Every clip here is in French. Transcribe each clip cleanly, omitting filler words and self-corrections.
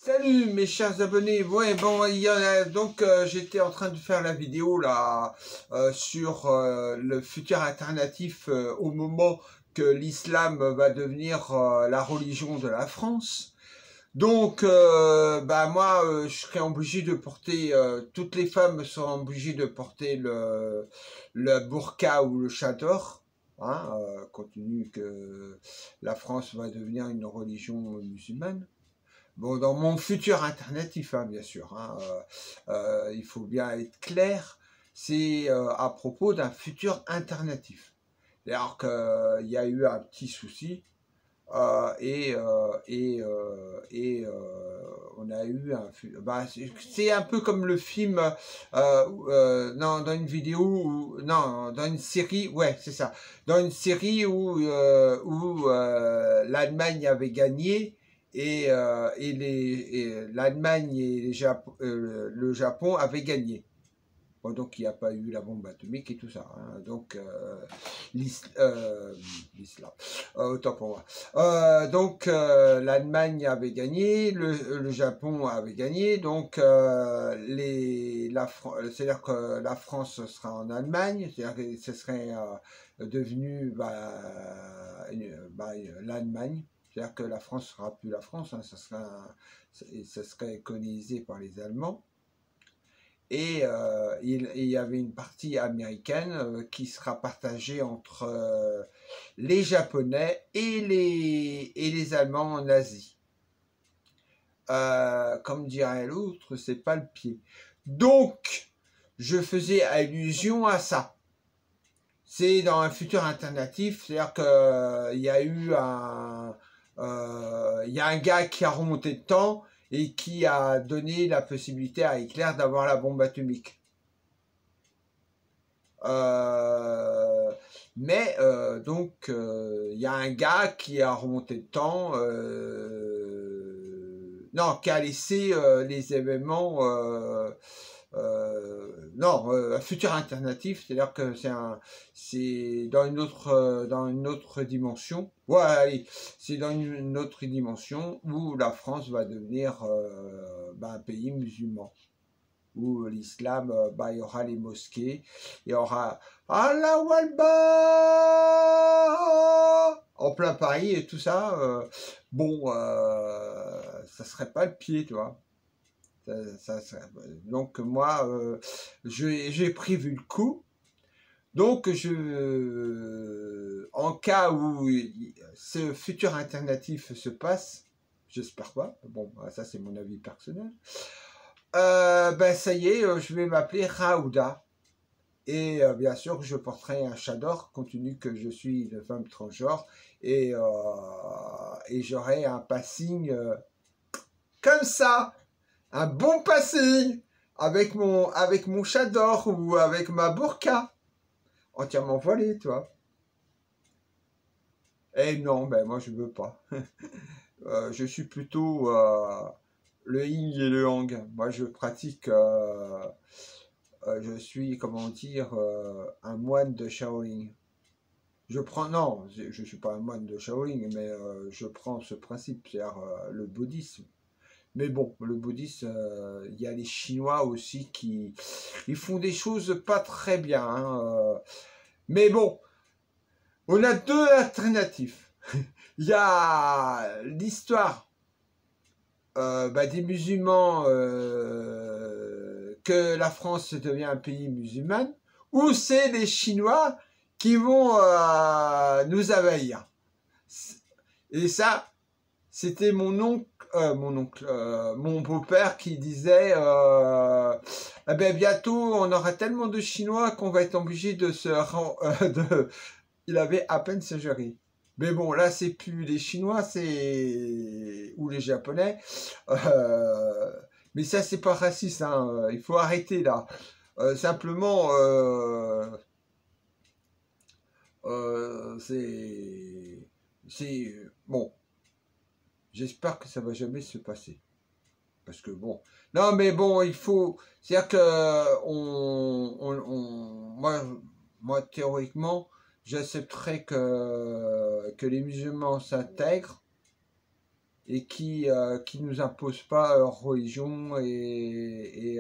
Salut mes chers abonnés. Ouais, bon, j'étais en train de faire la vidéo là sur le futur alternatif au moment que l'islam va devenir la religion de la France. Donc, moi, je serais obligé de porter, toutes les femmes seront obligées de porter le burqa ou le chador, hein, compte tenu que la France va devenir une religion musulmane. Bon, dans mon futur alternatif, hein, bien sûr, hein, il faut bien être clair, c'est à propos d'un futur alternatif. D'ailleurs qu'il y a eu un petit souci on a eu c'est un peu comme le film, non, dans une vidéo, non, dans une série, ouais, c'est ça, dans une série où l'Allemagne avait gagné et l'Allemagne et le Japon avaient gagné. Bon, donc il n'y a pas eu la bombe atomique et tout ça. Hein. Donc l'islam, autant pour moi. L'Allemagne avait gagné, le Japon avait gagné. Donc c'est-à-dire que la France sera en Allemagne, c'est-à-dire que ce serait devenu l'Allemagne. C'est-à-dire que la France sera plus la France, hein, ça serait colonisé par les Allemands. Et il y avait une partie américaine qui sera partagée entre les Japonais et les Allemands en Asie. Comme dirait l'autre, c'est pas le pied. Donc, je faisais allusion à ça. C'est dans un futur alternatif, c'est-à-dire qu'il y a eu il y a un gars qui a remonté le temps et qui a donné la possibilité à Hitler d'avoir la bombe atomique. Il y a un gars qui a remonté le temps, non, qui a laissé les événements, un futur alternatif, c'est-à-dire que c'est dans une autre dimension. Ouais, allez, c'est dans une autre dimension où la France va devenir un pays musulman. Où l'islam, il y aura les mosquées, il y aura Allah Walba en plein Paris et tout ça. Ça serait pas le pied, tu vois. Donc moi, j'ai prévu le coup. Donc en cas où ce futur alternatif se passe, j'espère pas. Bon, ça c'est mon avis personnel. Ça y est, je vais m'appeler Raouda. Et bien sûr, je porterai un chador, compte tenu que je suis une femme transgenre. Et j'aurai un passing comme ça. Un bon passing avec mon chador ou avec ma burqa. Entièrement voilée, toi. Eh non, moi je veux pas. Je suis plutôt le yin et le yang. Moi je pratique... je suis, comment dire, un moine de Shaolin. Non, je ne suis pas un moine de Shaolin, mais je prends ce principe, c'est-à-dire le bouddhisme. Mais bon, le bouddhisme, il y a les Chinois aussi ils font des choses pas très bien. Hein, mais bon, on a deux alternatives. Il y a l'histoire des musulmans, que la France devient un pays musulman, ou c'est les Chinois qui vont nous envahir. Et ça, c'était mon beau-père qui disait bientôt on aura tellement de Chinois qu'on va être obligé de se il avait à peine sa géré. Mais bon, là, c'est plus les Chinois, ou les Japonais. Mais ça, c'est pas raciste, hein. Il faut arrêter, là. Simplement, bon. J'espère que ça va jamais se passer. Parce que bon... Non, mais bon, il faut... C'est-à-dire que moi, théoriquement, j'accepterais que les musulmans s'intègrent et qui nous imposent pas leur religion et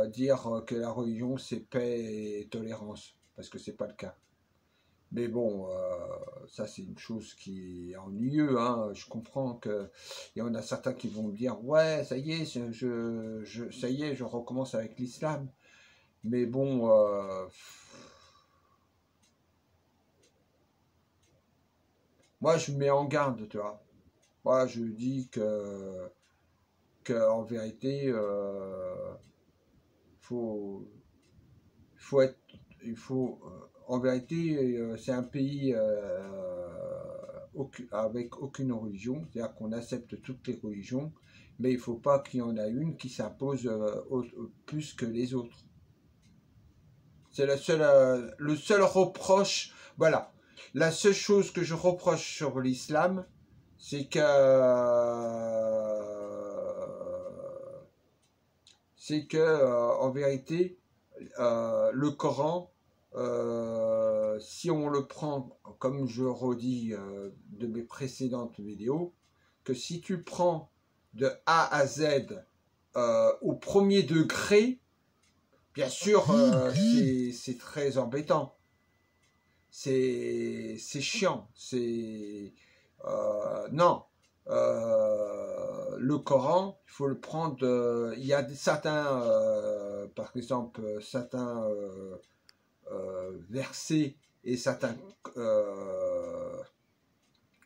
dire que la religion c'est paix et tolérance, parce que c'est pas le cas. Mais bon, ça c'est une chose qui est ennuyeuse, hein. Je comprends que il y en a certains qui vont me dire ouais, ça y est, ça y est, je recommence avec l'islam. Mais bon, moi je me mets en garde, tu vois. Moi je dis que en vérité, faut, faut être, il faut, en vérité, c'est un pays avec aucune religion, c'est-à-dire qu'on accepte toutes les religions, mais il ne faut pas qu'il y en ait une qui s'impose plus que les autres. C'est le seul reproche, voilà, la seule chose que je reproche sur l'islam, c'est que en vérité, le Coran, si on le prend, comme je redis de mes précédentes vidéos, que si tu prends de A à Z au premier degré, bien sûr, c'est très embêtant. C'est chiant. Non. Le Coran, il faut le prendre. Il y a certains, par exemple, certains versets et certains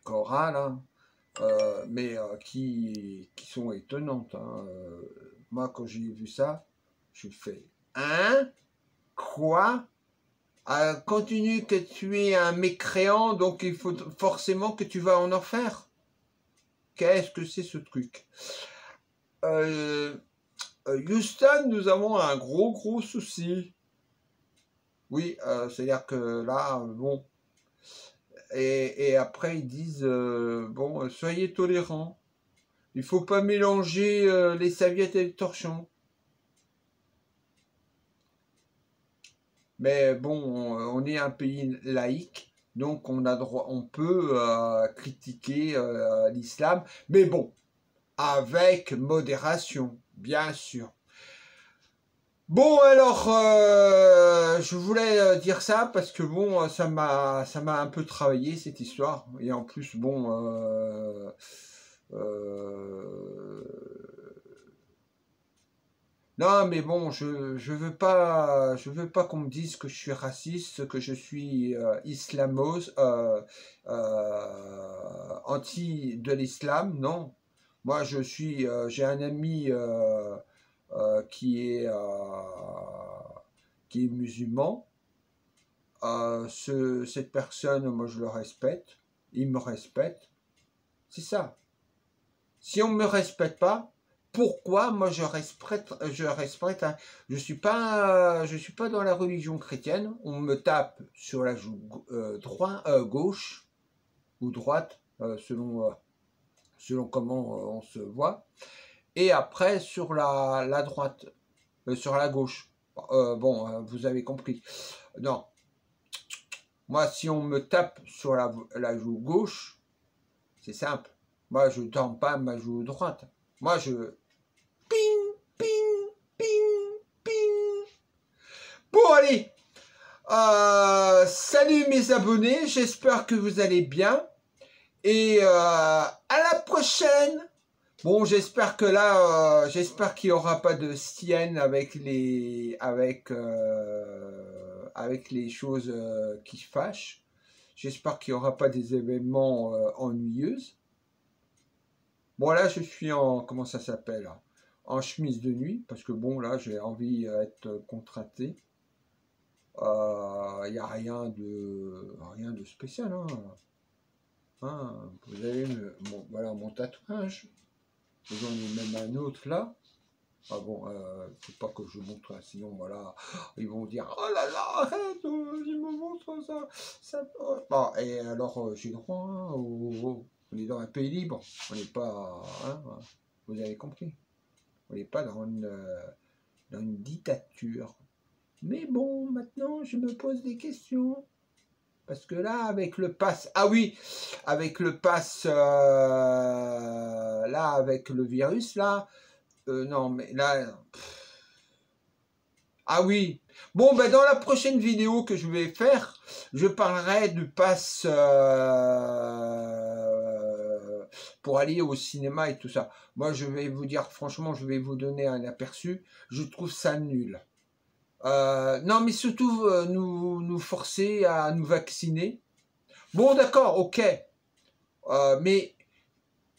chorales, hein, mais qui sont étonnantes. Hein. Moi, quand j'ai vu ça, je fais hein? Quoi? Continue que tu es un mécréant, donc il faut forcément que tu vas en enfer. Qu'est-ce que c'est ce truc? Houston, nous avons un gros souci. Oui, c'est-à-dire que là, bon. Et après, ils disent, bon, soyez tolérants. Il faut pas mélanger les serviettes et les torchons. Mais bon, on est un pays laïque, donc on a droit, on peut critiquer l'islam, mais bon, avec modération, bien sûr. Bon alors, je voulais dire ça parce que bon, ça m'a un peu travaillé cette histoire et en plus bon, non mais bon, je veux pas qu'on me dise que je suis raciste, que je suis anti de l'islam, non. Moi j'ai un ami qui est musulman. Cette personne, moi je le respecte, il me respecte. C'est ça. Si on ne me respecte pas, pourquoi moi je respecte je suis pas dans la religion chrétienne, on me tape sur la joue gauche ou droite, selon comment on se voit, et après sur la droite, sur la gauche. Bon, vous avez compris. Non. Moi, si on me tape sur la joue gauche, c'est simple. Moi, je ne tends pas ma joue droite. Moi, je... Ping, ping, ping, ping. Bon, allez. Salut mes abonnés. J'espère que vous allez bien. Et à la prochaine. Bon, j'espère que là, j'espère qu'il n'y aura pas de sienne avec les choses qui fâchent. J'espère qu'il n'y aura pas des événements ennuyeux. Bon, là, je suis en, comment ça s'appelle, en chemise de nuit, parce que bon, là, j'ai envie d'être contracté. Il n'y a rien de spécial, hein. Hein, vous avez voilà mon tatouage. J'en ai même un autre là. Ah bon, faut pas que je montre, hein, sinon voilà, ils vont dire oh là là, arrête, il me montre ça. Bon, et alors j'ai droit, hein, on est dans un pays libre, on n'est pas, hein, vous avez compris, on n'est pas dans une dictature. Mais bon, maintenant je me pose des questions. Parce que là, avec le pass... Ah oui, avec le pass... là, avec le virus, là... non, mais là... Ah oui. Bon, ben dans la prochaine vidéo que je vais faire, je parlerai du pass pour aller au cinéma et tout ça. Moi, je vais vous dire, franchement, je vais vous donner un aperçu. Je trouve ça nul. Non, mais surtout, nous forcer à nous vacciner. Bon, d'accord, ok. Mais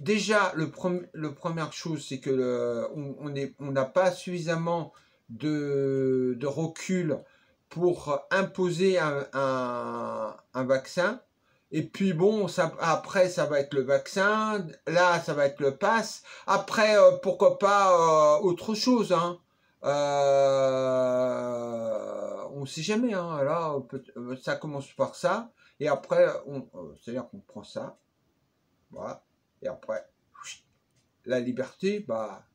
déjà, le première chose, c'est que on n'a pas suffisamment de recul pour imposer un vaccin. Et puis bon, après, ça va être le vaccin. Là, ça va être le pass. Après, pourquoi pas autre chose, hein. On ne sait jamais, hein. Là, ça commence par ça. Et après, c'est-à-dire qu'on prend ça. Voilà. Et après, la liberté, bah,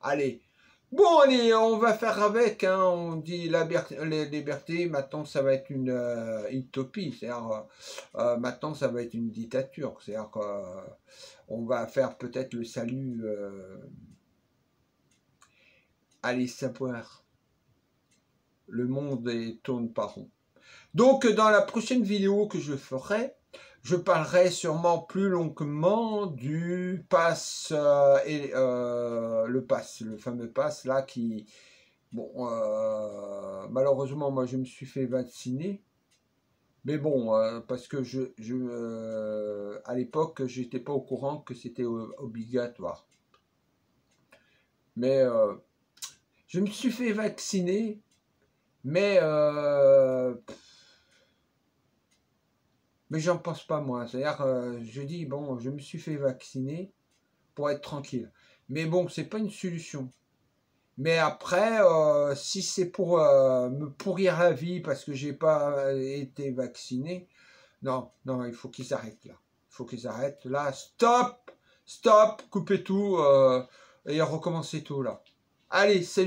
allez. Bon, allez, on va faire avec, hein, on dit la liberté, maintenant ça va être une utopie, c'est-à-dire maintenant ça va être une dictature, c'est-à-dire qu'on va faire peut-être le salut, allez savoir, le monde tourne pas rond. Donc dans la prochaine vidéo que je ferai, je parlerai sûrement plus longuement du pass le fameux pass là qui, bon, malheureusement moi je me suis fait vacciner, mais bon, parce que à l'époque j'étais pas au courant que c'était obligatoire, mais je me suis fait vacciner, mais j'en pense pas moi, c'est-à-dire je dis bon, je me suis fait vacciner pour être tranquille, mais bon, c'est pas une solution. Mais après, si c'est pour me pourrir la vie parce que j'ai pas été vacciné, non, non, il faut qu'ils arrêtent là. Il faut qu'ils arrêtent là, stop, stop, coupez tout et recommencez tout là. Allez, salut.